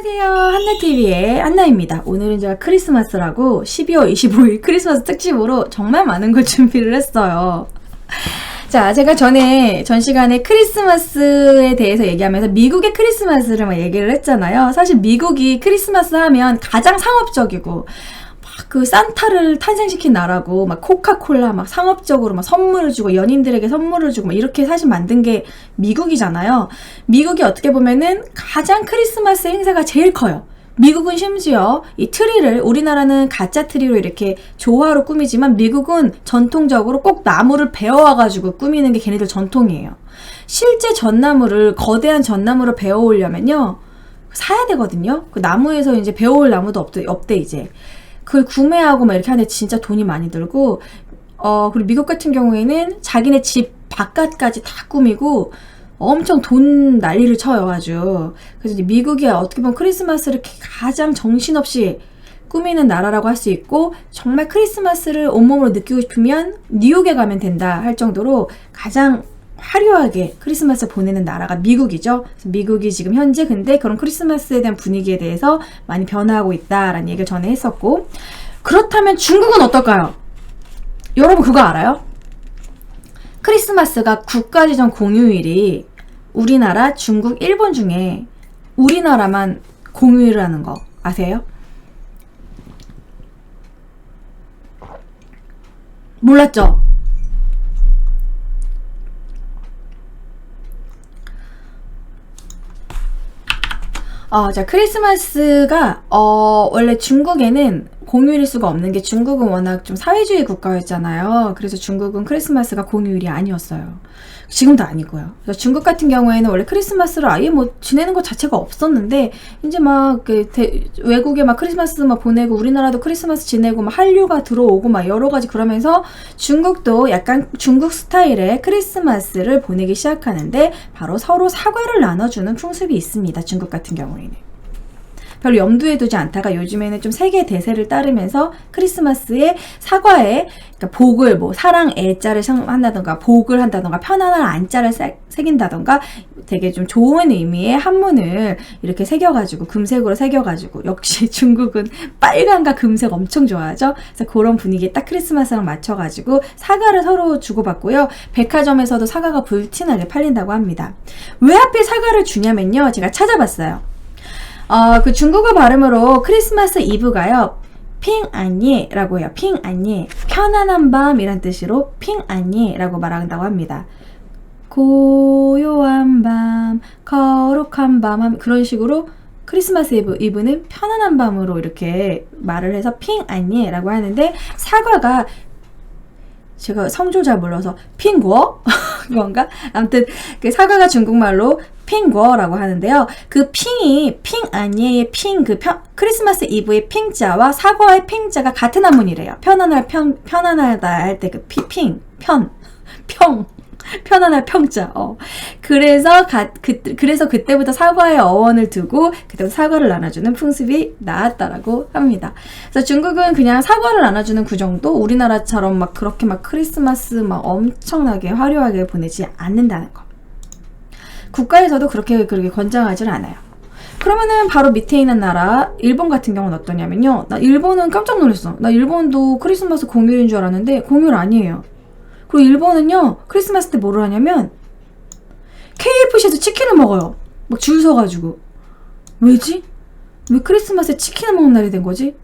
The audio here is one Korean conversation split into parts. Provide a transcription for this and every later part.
안녕하세요. 한나TV의 한나입니다. 오늘은 제가 크리스마스라고 12월 25일 크리스마스 특집으로 정말 많은 걸 준비를 했어요. 자, 제가 전 시간에 크리스마스에 대해서 얘기하면서 미국의 크리스마스를 막 얘기를 했잖아요. 사실 미국이 크리스마스 하면 가장 상업적이고 그 산타를 탄생시킨 나라고 막 코카콜라 막 상업적으로 막 선물을 주고 연인들에게 선물을 주고 막 이렇게 사실 만든 게 미국이잖아요. 미국이 어떻게 보면은 가장 크리스마스 행사가 제일 커요. 미국은 심지어 이 트리를 우리나라는 가짜 트리로 이렇게 조화로 꾸미지만 미국은 전통적으로 꼭 나무를 베어와가지고 꾸미는 게 걔네들 전통이에요. 실제 전나무를 거대한 전나무를 베어오려면요 사야 되거든요. 그 나무에서 이제 베어올 나무도 없대 이제. 그걸 구매하고 막 이렇게 하는데 진짜 돈이 많이 들고 그리고 미국 같은 경우에는 자기네 집 바깥까지 다 꾸미고 엄청 돈 난리를 쳐요 아주. 그래서 이제 미국이 어떻게 보면 크리스마스를 가장 정신없이 꾸미는 나라라고 할 수 있고 정말 크리스마스를 온몸으로 느끼고 싶으면 뉴욕에 가면 된다 할 정도로 가장 화려하게 크리스마스 보내는 나라가 미국이죠. 그래서 미국이 지금 현재 근데 그런 크리스마스에 대한 분위기에 대해서 많이 변화하고 있다라는 얘기를 전에 했었고, 그렇다면 중국은 어떨까요? 여러분 그거 알아요? 크리스마스가 국가지정 공휴일이 우리나라, 중국, 일본 중에 우리나라만 공휴일을 하는 거 아세요? 몰랐죠? 자, 크리스마스가, 원래 중국에는 공휴일일 수가 없는 게 중국은 워낙 좀 사회주의 국가였잖아요. 그래서 중국은 크리스마스가 공휴일이 아니었어요. 지금도 아니고요. 그래서 중국 같은 경우에는 원래 크리스마스를 아예 뭐 지내는 것 자체가 없었는데, 이제 막, 외국에 막 크리스마스 막 보내고, 우리나라도 크리스마스 지내고, 막 한류가 들어오고, 막 여러 가지 그러면서 중국도 약간 중국 스타일의 크리스마스를 보내기 시작하는데, 바로 서로 사과를 나눠주는 풍습이 있습니다. 중국 같은 경우에는. 별로 염두에 두지 않다가 요즘에는 좀 세계 대세를 따르면서 크리스마스에 사과에 그러니까 복을 뭐 사랑 애자를 한다던가 복을 한다던가 편안한 안자를 새긴다던가 되게 좀 좋은 의미의 한문을 이렇게 새겨가지고 금색으로 새겨가지고 역시 중국은 빨간과 금색 엄청 좋아하죠. 그래서 그런 분위기에 딱 크리스마스랑 맞춰가지고 사과를 서로 주고받고요. 백화점에서도 사과가 불티나게 팔린다고 합니다. 왜 하필 사과를 주냐면요. 제가 찾아봤어요. 그 중국어 발음으로 크리스마스 이브가요. 핑안예라고 해요. 핑안예. 편안한 밤이란 뜻으로 핑안예라고 말한다고 합니다. 고요한 밤, 거룩한 밤 그런 식으로 크리스마스 이브는 편안한 밤으로 이렇게 말을 해서 핑안예라고 하는데 사과가 제가 성조 잘 몰라서 핑궈? 그건가? 아무튼 그 사과가 중국말로 핑궈라고 하는데요. 그 핑이 핑안예의 크리스마스 이브의 핑자와 사과의 핑자가 같은 한문이래요. 편안하다 할 때 그 편안할 평자. 그래서 그때부터 사과의 어원을 두고 그때부터 사과를 나눠주는 풍습이 나왔다라고 합니다. 그래서 중국은 그냥 사과를 나눠주는 그 정도, 우리나라처럼 막 그렇게 막 크리스마스 막 엄청나게 화려하게 보내지 않는다는 거. 국가에서도 그렇게 권장하지는 않아요. 그러면은 바로 밑에 있는 나라 일본 같은 경우는 어떠냐면요. 나 일본은 깜짝 놀랐어. 나 일본도 크리스마스 공휴일인 줄 알았는데 공휴일 아니에요. 그리고 일본은요 크리스마스 때 뭐를 하냐면 KFC에서 치킨을 먹어요. 막 줄 서가지고. 왜지? 왜 크리스마스에 치킨을 먹는 날이 된 거지?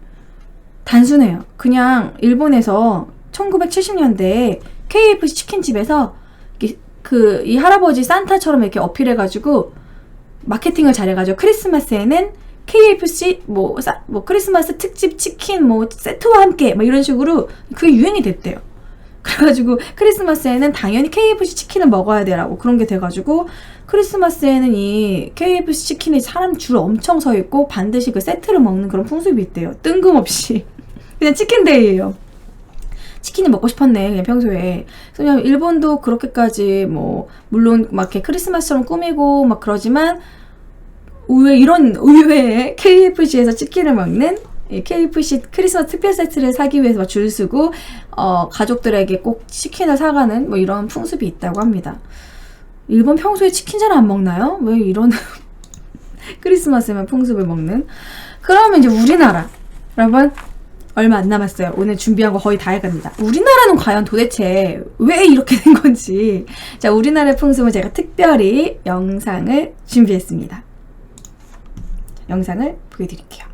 단순해요. 그냥 일본에서 1970년대에 KFC 치킨집에서 이 할아버지 산타처럼 이렇게 어필해가지고 마케팅을 잘해가지고 크리스마스에는 KFC 뭐 크리스마스 특집 치킨 뭐 세트와 함께 막 이런 식으로 그게 유행이 됐대요. 그래가지고 크리스마스에는 당연히 KFC 치킨을 먹어야 되라고 그런 게 돼가지고 크리스마스에는 이 KFC 치킨에 사람 줄 엄청 서 있고 반드시 그 세트를 먹는 그런 풍습이 있대요. 뜬금없이 그냥 치킨데이예요. 치킨이 먹고 싶었네 그냥 평소에. 그냥 일본도 그렇게까지 뭐 물론 막 이렇게 크리스마스처럼 꾸미고 막 그러지만 이런 의외의 KFC에서 치킨을 먹는 KFC 크리스마스 특별 세트를 사기 위해서 줄 서고 가족들에게 꼭 치킨을 사가는 뭐 이런 풍습이 있다고 합니다. 일본 평소에 치킨 잘 안 먹나요? 왜 이런 크리스마스에만 풍습을 먹는. 그러면 이제 우리나라. 여러분, 얼마 안 남았어요. 오늘 준비한 거 거의 다 해갑니다. 우리나라는 과연 도대체 왜 이렇게 된 건지. 자, 우리나라의 풍습은 제가 특별히 영상을 준비했습니다. 영상을 보여드릴게요.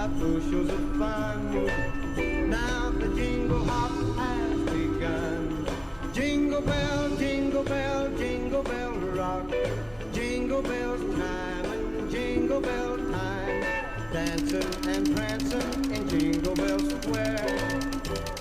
have bushels of fun. Now the jingle hop has begun. Jingle bell rock. Jingle bells time and jingle bell time. Dancing and prancing in Jingle Bell Square.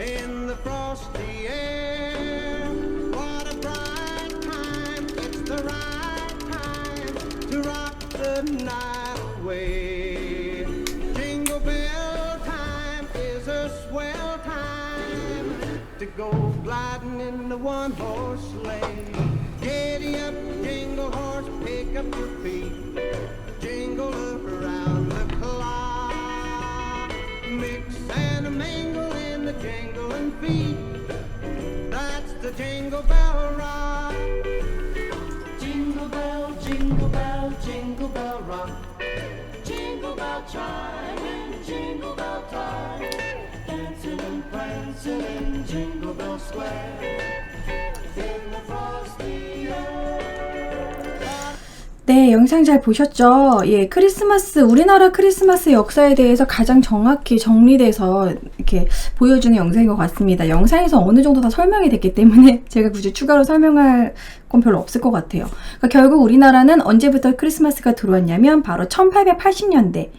In the frosty air, what a bright time. It's the right time to rock the night away. Jingle bell time is a swell time to go gliding in the one-horse sleigh. Giddy up, jingle horse, pick up your feet. Jingle around the clock. and a mingle in the jingling feet. That's the Jingle Bell Rock. Jingle bell, jingle bell, jingle bell rock. Jingle bell chime in jingle bell time. Dancing and prancing in Jingle Bell Square. In the frosty air. 네, 영상 잘 보셨죠? 예, 크리스마스, 우리나라 크리스마스 역사에 대해서 가장 정확히 정리돼서 이렇게 보여주는 영상인 것 같습니다. 영상에서 어느 정도 다 설명이 됐기 때문에 제가 굳이 추가로 설명할 건 별로 없을 것 같아요. 그러니까 결국 우리나라는 언제부터 크리스마스가 들어왔냐면 바로 1880년대.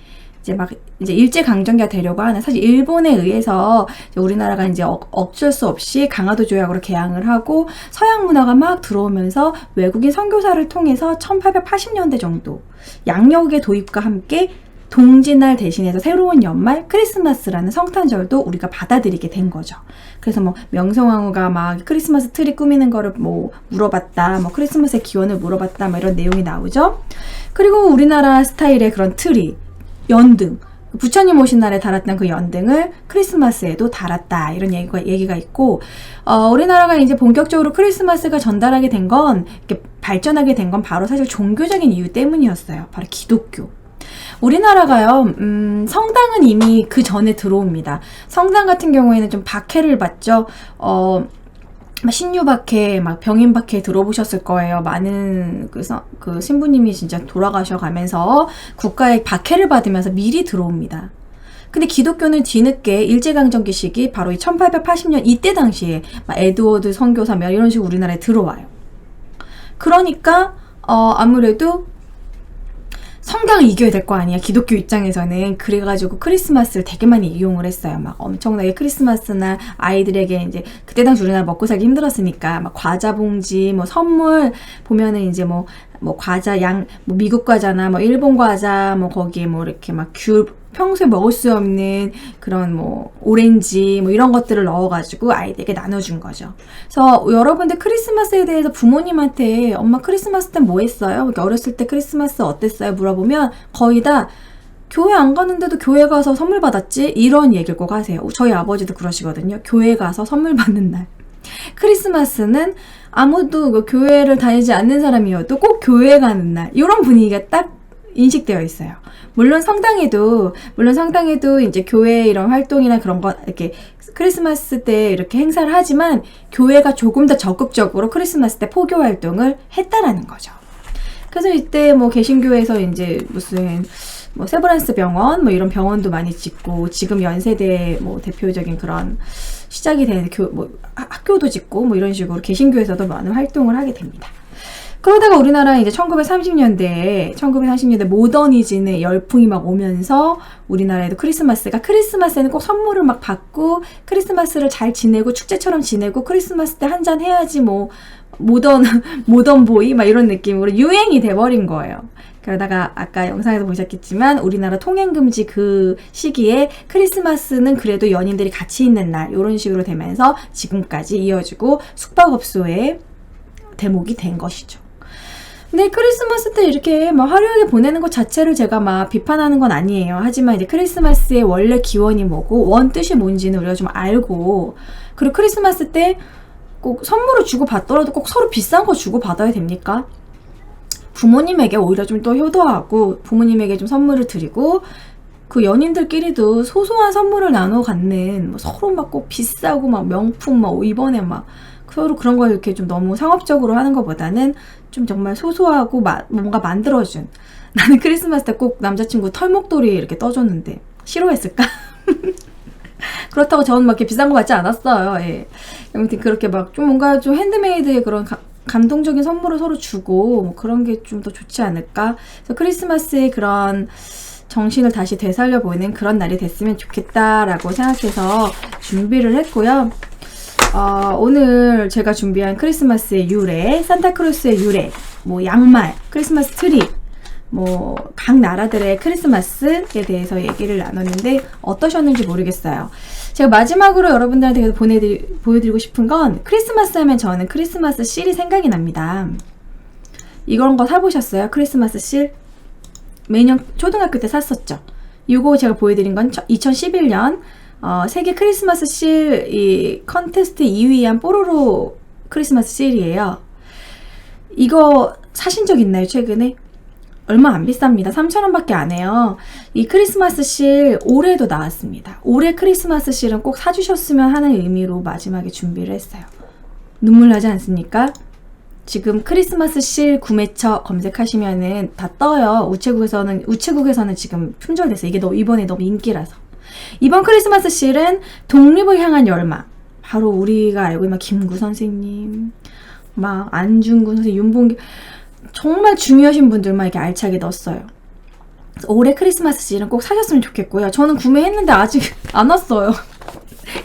이제 일제강점기가 되려고 하는, 사실 일본에 의해서 이제 우리나라가 이제 어쩔 수 없이 강화도 조약으로 개항을 하고 서양 문화가 막 들어오면서 외국인 선교사를 통해서 1880년대 정도 양력의 도입과 함께 동지날 대신해서 새로운 연말 크리스마스라는 성탄절도 우리가 받아들이게 된 거죠. 그래서 뭐 명성황후가 막 크리스마스 트리 꾸미는 거를 뭐 물어봤다, 뭐 크리스마스의 기원을 물어봤다, 뭐 이런 내용이 나오죠. 그리고 우리나라 스타일의 그런 트리, 연등, 부처님 오신 날에 달았던 그 연등을 크리스마스에도 달았다, 이런 얘기가 있고, 우리나라가 이제 본격적으로 크리스마스가 전달하게 된 건, 이렇게 발전하게 된 건 바로 사실 종교적인 이유 때문이었어요. 바로 기독교. 우리나라가요, 성당은 이미 그 전에 들어옵니다. 성당 같은 경우에는 좀 박해를 받죠. 신유박해, 막 병인박해 들어보셨을 거예요. 많은 그 신부님이 진짜 돌아가셔가면서 국가의 박해를 받으면서 미리 들어옵니다. 근데 기독교는 뒤늦게 일제강점기 시기 바로 이 1880년 이때 당시에 막 에드워드 선교사 이런 식으로 우리나라에 들어와요. 그러니까 아무래도 성당을 이겨야 될 거 아니야, 기독교 입장에서는. 그래가지고 크리스마스를 되게 많이 이용을 했어요. 막 엄청나게 크리스마스나 아이들에게 이제 그때 당시 우리나라 먹고 살기 힘들었으니까 막 과자 봉지, 뭐 선물 보면은 이제 뭐 과자 뭐 미국 과자나 뭐 일본 과자, 뭐 거기에 뭐 이렇게 막 귤, 평소에 먹을 수 없는 그런 뭐 오렌지 뭐 이런 것들을 넣어가지고 아이들에게 나눠준 거죠. 그래서 여러분들 크리스마스에 대해서 부모님한테 엄마 크리스마스 때 뭐 했어요? 어렸을 때 크리스마스 어땠어요? 물어보면 거의 다 교회 안 가는데도 교회 가서 선물 받았지? 이런 얘기를 꼭 하세요. 저희 아버지도 그러시거든요. 교회 가서 선물 받는 날. 크리스마스는 아무도 교회를 다니지 않는 사람이어도 꼭 교회 가는 날, 이런 분위기가 딱 인식되어 있어요. 물론 성당에도 이제 교회 이런 활동이나 그런 거 이렇게 크리스마스 때 이렇게 행사를 하지만 교회가 조금 더 적극적으로 크리스마스 때 포교 활동을 했다라는 거죠. 그래서 이때 뭐 개신교에서 이제 무슨 뭐 세브란스 병원 뭐 이런 병원도 많이 짓고, 지금 연세대 뭐 대표적인 그런 시작이 된 학교도 짓고 뭐 이런 식으로 개신교에서도 많은 활동을 하게 됩니다. 그러다가 우리나라 이제 1930년대에 모더니즘의 열풍이 막 오면서 우리나라에도 크리스마스에는 꼭 선물을 막 받고 크리스마스를 잘 지내고 축제처럼 지내고 크리스마스 때 한잔 해야지 뭐 모던 보이 막 이런 느낌으로 유행이 돼버린 거예요. 그러다가 아까 영상에서 보셨겠지만 우리나라 통행금지 그 시기에 크리스마스는 그래도 연인들이 같이 있는 날, 이런 식으로 되면서 지금까지 이어지고 숙박업소의 대목이 된 것이죠. 근데 크리스마스 때 이렇게 막 화려하게 보내는 것 자체를 제가 막 비판하는 건 아니에요. 하지만 이제 크리스마스의 원래 기원이 뭐고 원 뜻이 뭔지는 우리가 좀 알고, 그리고 크리스마스 때 꼭 선물을 주고 받더라도 꼭 서로 비싼 거 주고 받아야 됩니까? 부모님에게 오히려 좀 더 효도하고 부모님에게 좀 선물을 드리고, 그 연인들끼리도 소소한 선물을 나눠 갖는, 뭐 서로 막 꼭 비싸고 막 명품 막 이번에 막 서로 그런 걸 이렇게 좀 너무 상업적으로 하는 것보다는 좀 정말 소소하고 뭔가 만들어준. 나는 크리스마스 때 꼭 남자친구 털목도리 이렇게 떠줬는데 싫어했을까? 그렇다고 저는 막 이렇게 비싼 거 받지 않았어요. 예. 아무튼 그렇게 막 좀 뭔가 좀 핸드메이드의 그런 감동적인 선물을 서로 주고 뭐 그런 게 좀 더 좋지 않을까? 그래서 크리스마스의 그런 정신을 다시 되살려보는 그런 날이 됐으면 좋겠다라고 생각해서 준비를 했고요. 오늘 제가 준비한 크리스마스의 유래, 산타크로스의 유래, 뭐 양말, 크리스마스 트리, 뭐 각 나라들의 크리스마스에 대해서 얘기를 나눴는데 어떠셨는지 모르겠어요. 제가 마지막으로 여러분들한테 보여드리고 싶은 건, 크리스마스 하면 저는 크리스마스 실이 생각이 납니다. 이런 거 사보셨어요? 크리스마스 실? 매년 초등학교 때 샀었죠. 이거 제가 보여드린 건 2011년 세계 크리스마스 실 이 컨테스트 2위한 뽀로로 크리스마스 실이에요. 이거 사신 적 있나요, 최근에? 얼마 안 비쌉니다. 3,000원밖에 안 해요. 이 크리스마스 실 올해도 나왔습니다. 올해 크리스마스 실은 꼭 사주셨으면 하는 의미로 마지막에 준비를 했어요. 눈물 나지 않습니까? 지금 크리스마스 실 구매처 검색하시면은 다 떠요. 우체국에서는 지금 품절됐어요. 이게 이번에 너무 인기라서. 이번 크리스마스 실은 독립을 향한 열망. 바로 우리가 알고 있는 김구 선생님, 막 안중근 선생님, 윤봉길, 정말 중요하신 분들만 이렇게 알차게 넣었어요. 그래서 올해 크리스마스 실은 꼭 사셨으면 좋겠고요. 저는 구매했는데 아직 안 왔어요.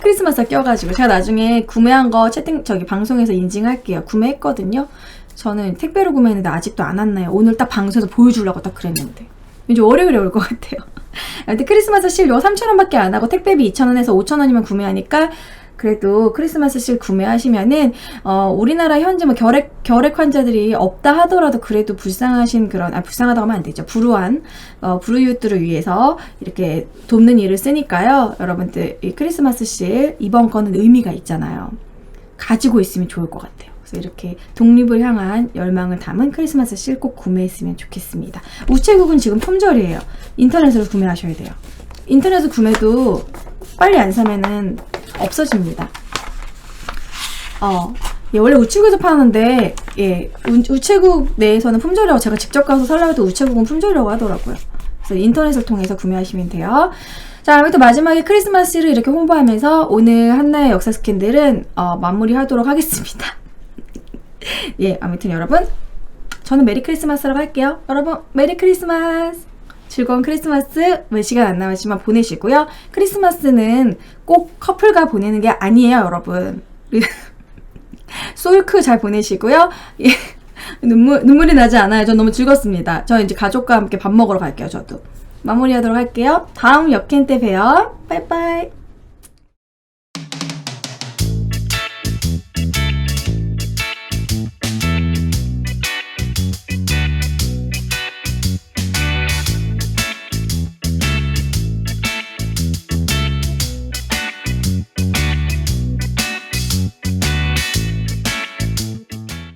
크리스마스가 껴가지고. 제가 나중에 구매한 거 방송에서 인증할게요. 구매했거든요. 저는 택배로 구매했는데 아직도 안 왔나요? 오늘 딱 방송에서 보여주려고 딱 그랬는데. 이제 월요일에 올 것 같아요. 근데 크리스마스 실 요 3,000원밖에 안 하고 택배비 2,000원에서 5,000원이면 구매하니까 그래도 크리스마스 실 구매하시면은 우리나라 현재 뭐 결핵 환자들이 없다 하더라도 그래도 불쌍하신 불쌍하다고 하면 안 되죠. 불우한 불우이웃들을 위해서 이렇게 돕는 일을 쓰니까요. 여러분들 이 크리스마스 실 이번 거는 의미가 있잖아요. 가지고 있으면 좋을 것 같아요. 그래서 이렇게 독립을 향한 열망을 담은 크리스마스 실 꼭 구매했으면 좋겠습니다. 우체국은 지금 품절이에요. 인터넷으로 구매하셔야 돼요. 인터넷으로 구매도 빨리 안 사면은 없어집니다. 예, 원래 우체국에서 파는데, 예, 우체국 내에서는 품절이라고 제가 직접 가서 살라고 해도 우체국은 품절이라고 하더라고요. 그래서 인터넷을 통해서 구매하시면 돼요. 자, 아무튼 마지막에 크리스마스를 이렇게 홍보하면서 오늘 한나의 역사 스캔들은 마무리하도록 하겠습니다. 예, 아무튼 여러분, 저는 메리 크리스마스라고 할게요. 여러분, 메리 크리스마스! 즐거운 크리스마스 몇 시간 안 남았지만 보내시고요. 크리스마스는 꼭 커플과 보내는 게 아니에요, 여러분. 솔크 잘 보내시고요. 예, 눈물이 나지 않아요. 전 너무 즐겁습니다. 저 이제 가족과 함께 밥 먹으러 갈게요, 저도. 마무리하도록 할게요. 다음 역행 때 봬요. 빠이빠이.